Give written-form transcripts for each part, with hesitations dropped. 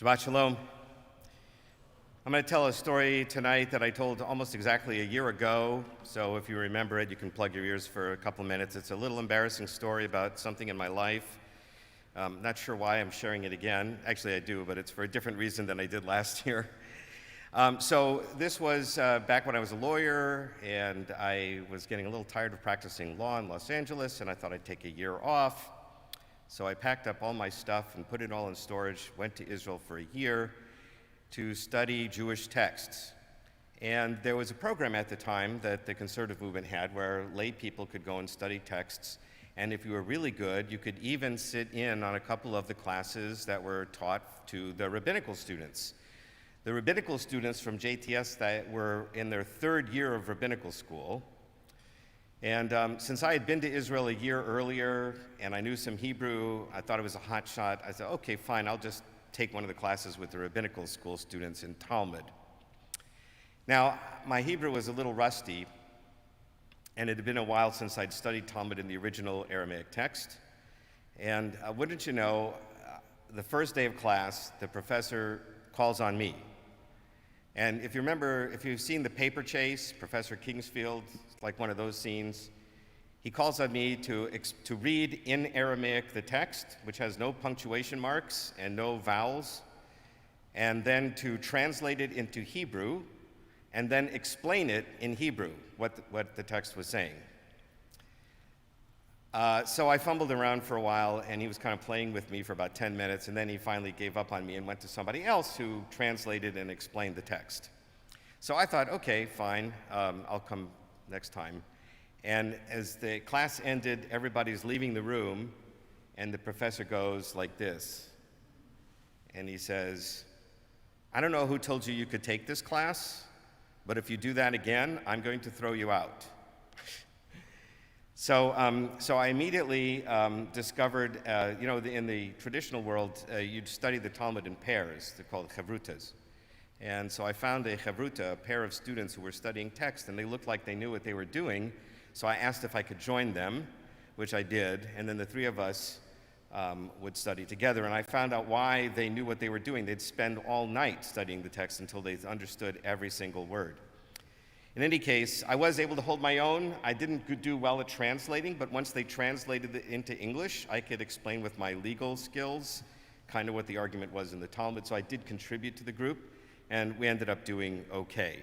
Shabbat Shalom. I'm going to tell a story tonight that I told almost exactly a year ago, so if you remember it, you can plug your ears for a couple minutes. It's a little embarrassing story about something in my life. Not sure why I'm sharing it again. Actually, I do, but it's for a different reason than I did last year. So this was back when I was a lawyer, and I was getting a little tired of practicing law in Los Angeles, and I thought I'd take a year off. So I packed up all my stuff and put it all in storage, went to Israel for a year to study Jewish texts. And there was a program at the time that the conservative movement had where lay people could go and study texts. And if you were really good, you could even sit in on a couple of the classes that were taught to the rabbinical students. The rabbinical students from JTS that were in their third year of rabbinical school. And since I had been to Israel a year earlier and I knew some Hebrew, I thought it was a hot shot. I said, okay, fine, I'll just take one of the classes with the rabbinical school students in Talmud. Now, my Hebrew was a little rusty, and it had been a while since I'd studied Talmud in the original Aramaic text. And wouldn't you know, the first day of class, the professor calls on me. And if you remember, if you've seen The Paper Chase, Professor Kingsfield, like one of those scenes, he calls on me to read in Aramaic the text, which has no punctuation marks and no vowels, and then to translate it into Hebrew, and then explain it in Hebrew, what the text was saying. So I fumbled around for a while, and he was kind of playing with me for about 10 minutes, and then he finally gave up on me and went to somebody else who translated and explained the text. So I thought, okay, fine, I'll come next time. And as the class ended, everybody's leaving the room, and the professor goes like this. And he says, I don't know who told you you could take this class, but if you do that again, I'm going to throw you out. So I immediately discovered, in the traditional world, you'd study the Talmud in pairs. They're called chavrutas. And so I found a chavruta, a pair of students who were studying text, and they looked like they knew what they were doing. So I asked if I could join them, which I did, and then the three of us would study together. And I found out why they knew what they were doing. They'd spend all night studying the text until they understood every single word. In any case, I was able to hold my own. I didn't do well at translating, but once they translated it into English, I could explain with my legal skills kind of what the argument was in the Talmud, so I did contribute to the group, and we ended up doing okay.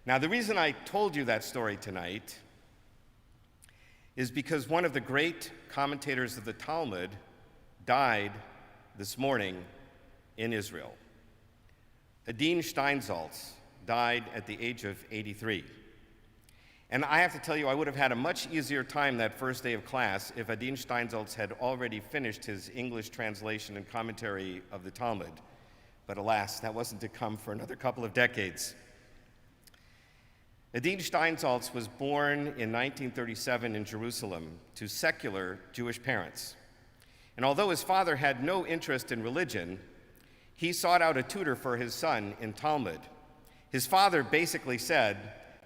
Now, the reason I told you that story tonight is because one of the great commentators of the Talmud died this morning in Israel. Adin Steinsaltz died at the age of 83. And I have to tell you, I would have had a much easier time that first day of class if Adin Steinsaltz had already finished his English translation and commentary of the Talmud. But alas, that wasn't to come for another couple of decades. Adin Steinsaltz was born in 1937 in Jerusalem to secular Jewish parents. And although his father had no interest in religion, he sought out a tutor for his son in Talmud. His father basically said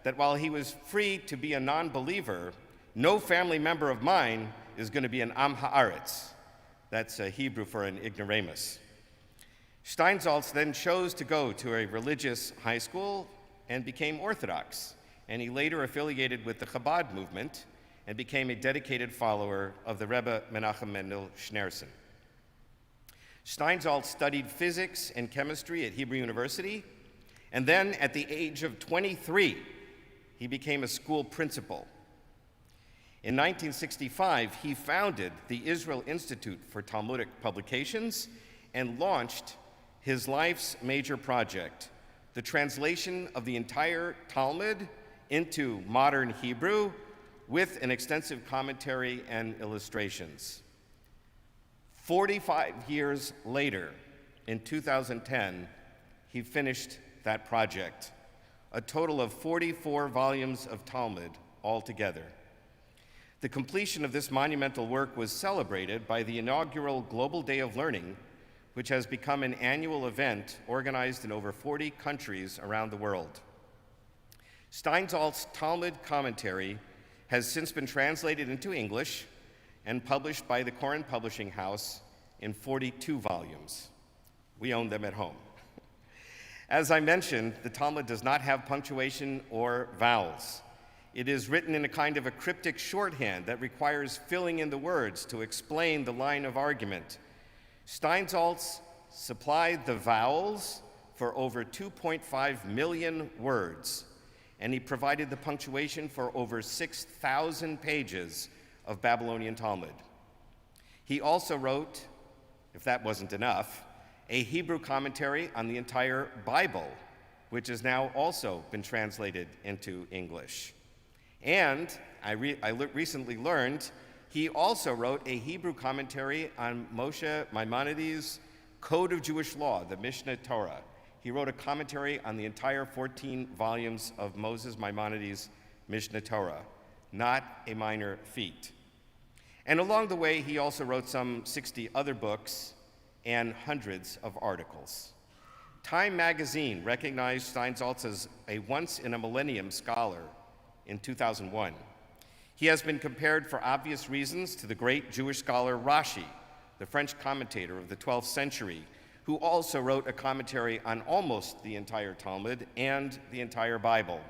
that while he was free to be a non-believer, no family member of mine is going to be an Am Haaretz. That's Hebrew for an ignoramus. Steinsaltz then chose to go to a religious high school and became Orthodox, and he later affiliated with the Chabad movement and became a dedicated follower of the Rebbe Menachem Mendel Schneerson. Steinsaltz studied physics and chemistry at Hebrew University, and then at the age of 23, he became a school principal. In 1965, he founded the Israel Institute for Talmudic Publications and launched his life's major project, the translation of the entire Talmud into modern Hebrew with an extensive commentary and illustrations. 45 years later, in 2010, he finished that project, a total of 44 volumes of Talmud altogether. The completion of this monumental work was celebrated by the inaugural Global Day of Learning, which has become an annual event organized in over 40 countries around the world. Steinsaltz's Talmud commentary has since been translated into English and published by the Koren Publishing House in 42 volumes. We own them at home. As I mentioned, the Talmud does not have punctuation or vowels. It is written in a kind of a cryptic shorthand that requires filling in the words to explain the line of argument. Steinsaltz supplied the vowels for over 2.5 million words, and he provided the punctuation for over 6,000 pages of Babylonian Talmud. He also wrote, if that wasn't enough, a Hebrew commentary on the entire Bible, which has now also been translated into English. And I recently learned he also wrote a Hebrew commentary on Moshe Maimonides' Code of Jewish Law, the Mishnah Torah. He wrote a commentary on the entire 14 volumes of Moses Maimonides' Mishnah Torah, not a minor feat. And along the way, he also wrote some 60 other books and hundreds of articles. Time magazine recognized Steinsaltz as a once-in-a-millennium scholar in 2001. He has been compared for obvious reasons to the great Jewish scholar Rashi, the French commentator of the 12th century, who also wrote a commentary on almost the entire Talmud and the entire Bible.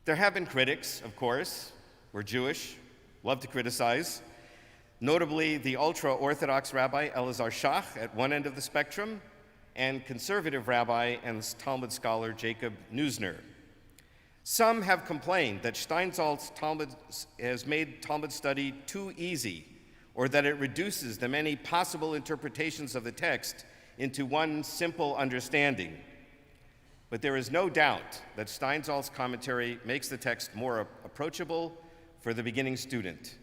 There have been critics, of course. We're Jewish, love to criticize. Notably, the ultra-Orthodox Rabbi Elazar Shach at one end of the spectrum, and conservative rabbi and Talmud scholar Jacob Neusner. Some have complained that Steinsaltz Talmud has made Talmud study too easy, or that it reduces the many possible interpretations of the text into one simple understanding. But there is no doubt that Steinsaltz's commentary makes the text more approachable for the beginning student.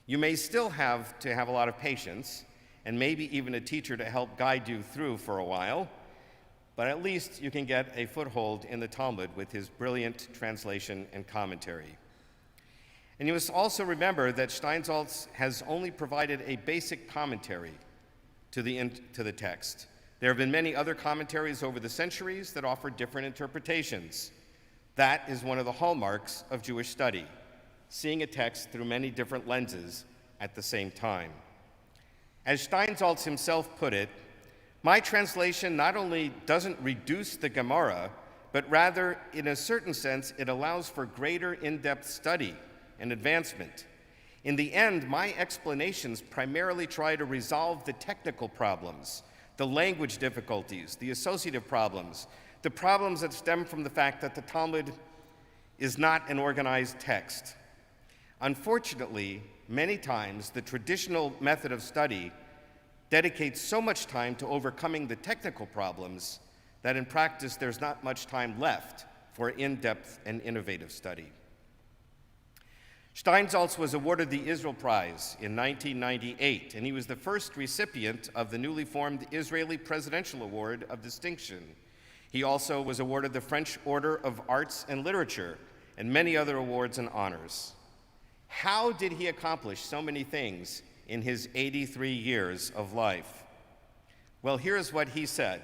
You may still have to have a lot of patience, and maybe even a teacher to help guide you through for a while, but at least you can get a foothold in the Talmud with his brilliant translation and commentary. And you must also remember that Steinsaltz has only provided a basic commentary to the text. There have been many other commentaries over the centuries that offer different interpretations. That is one of the hallmarks of Jewish study, seeing a text through many different lenses at the same time. As Steinsaltz himself put it, my translation not only doesn't reduce the Gemara, but rather, in a certain sense, it allows for greater in-depth study and advancement. In the end, my explanations primarily try to resolve the technical problems, the language difficulties, the associative problems, the problems that stem from the fact that the Talmud is not an organized text. Unfortunately, many times the traditional method of study dedicates so much time to overcoming the technical problems that in practice there's not much time left for in-depth and innovative study. Steinsaltz was awarded the Israel Prize in 1998, and he was the first recipient of the newly formed Israeli Presidential Award of Distinction. He also was awarded the French Order of Arts and Literature and many other awards and honors. How did he accomplish so many things in his 83 years of life? Well, here's what he said.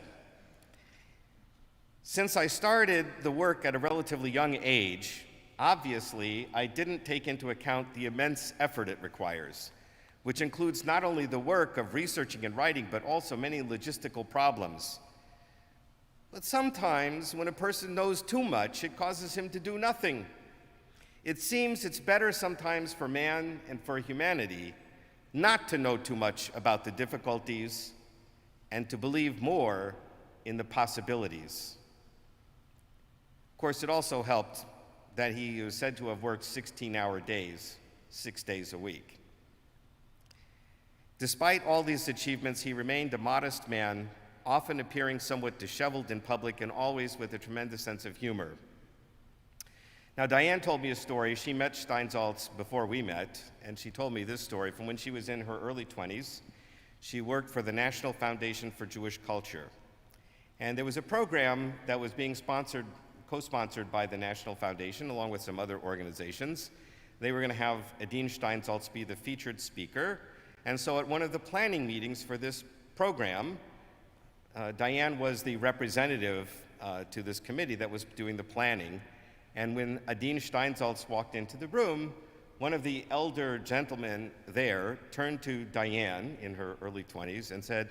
Since I started the work at a relatively young age, obviously, I didn't take into account the immense effort it requires, which includes not only the work of researching and writing, but also many logistical problems. But sometimes, when a person knows too much, it causes him to do nothing. It seems it's better sometimes for man and for humanity not to know too much about the difficulties and to believe more in the possibilities. Of course, it also helped that he was said to have worked 16-hour days, 6 days a week. Despite all these achievements, he remained a modest man, often appearing somewhat disheveled in public and always with a tremendous sense of humor. Now, Diane told me a story. She met Steinsaltz before we met, and she told me this story from when she was in her early 20s. She worked for the National Foundation for Jewish Culture. And there was a program that was being co-sponsored by the National Foundation, along with some other organizations. They were going to have Adin Steinsaltz be the featured speaker. And so at one of the planning meetings for this program, Diane was the representative to this committee that was doing the planning. And when Adin Steinsaltz walked into the room, one of the elder gentlemen there turned to Diane in her early 20s and said,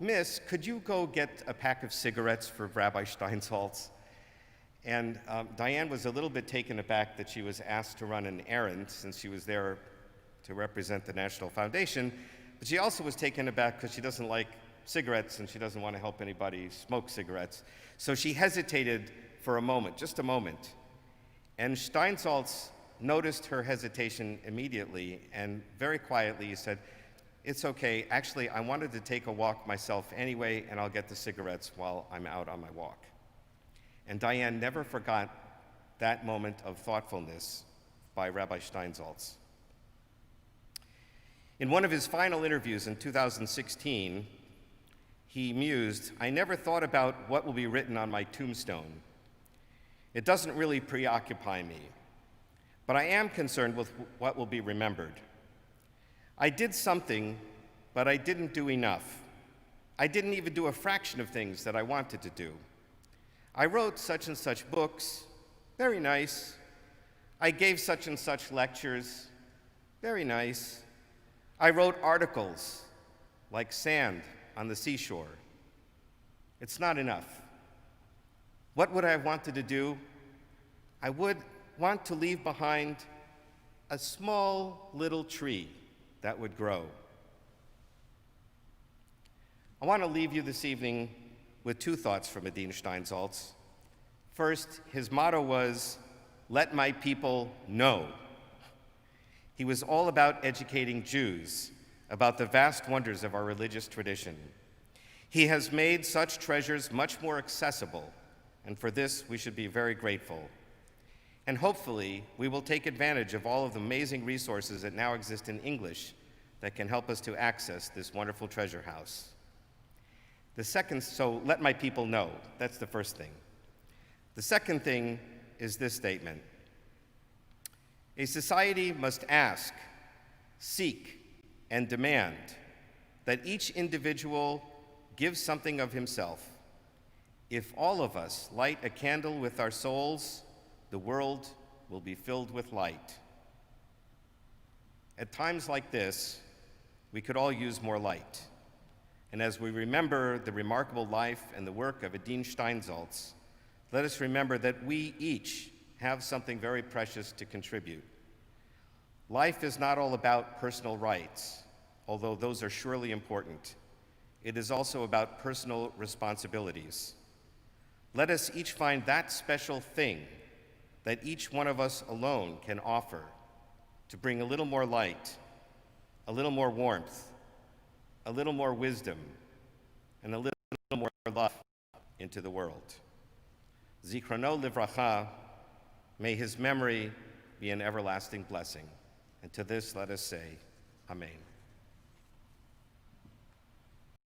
Miss, could you go get a pack of cigarettes for Rabbi Steinsaltz? And Diane was a little bit taken aback that she was asked to run an errand since she was there to represent the National Foundation, but she also was taken aback because she doesn't like cigarettes and she doesn't want to help anybody smoke cigarettes. So she hesitated for a moment, just a moment. And Steinsaltz noticed her hesitation immediately and very quietly said, "It's okay, actually I wanted to take a walk myself anyway and I'll get the cigarettes while I'm out on my walk." And Diane never forgot that moment of thoughtfulness by Rabbi Steinsaltz. In one of his final interviews in 2016, he mused, "I never thought about what will be written on my tombstone. It doesn't really preoccupy me, but I am concerned with what will be remembered. I did something, but I didn't do enough. I didn't even do a fraction of things that I wanted to do. I wrote such and such books, very nice. I gave such and such lectures, very nice. I wrote articles like sand on the seashore. It's not enough. What would I have wanted to do? I would want to leave behind a small little tree that would grow." I want to leave you this evening with two thoughts from Adin Steinsaltz. First, his motto was, "Let my people know." He was all about educating Jews about the vast wonders of our religious tradition. He has made such treasures much more accessible, and for this we should be very grateful. And hopefully, we will take advantage of all of the amazing resources that now exist in English that can help us to access this wonderful treasure house. So let my people know. That's the first thing. The second thing is this statement. A society must ask, seek, and demand that each individual give something of himself. If all of us light a candle with our souls, the world will be filled with light. At times like this, we could all use more light. And as we remember the remarkable life and the work of Adin Steinsaltz, let us remember that we each have something very precious to contribute. Life is not all about personal rights, although those are surely important. It is also about personal responsibilities. Let us each find that special thing that each one of us alone can offer to bring a little more light, a little more warmth, a little more wisdom, and a little more love into the world. Zichrono livracha, may his memory be an everlasting blessing. And to this let us say, Amen.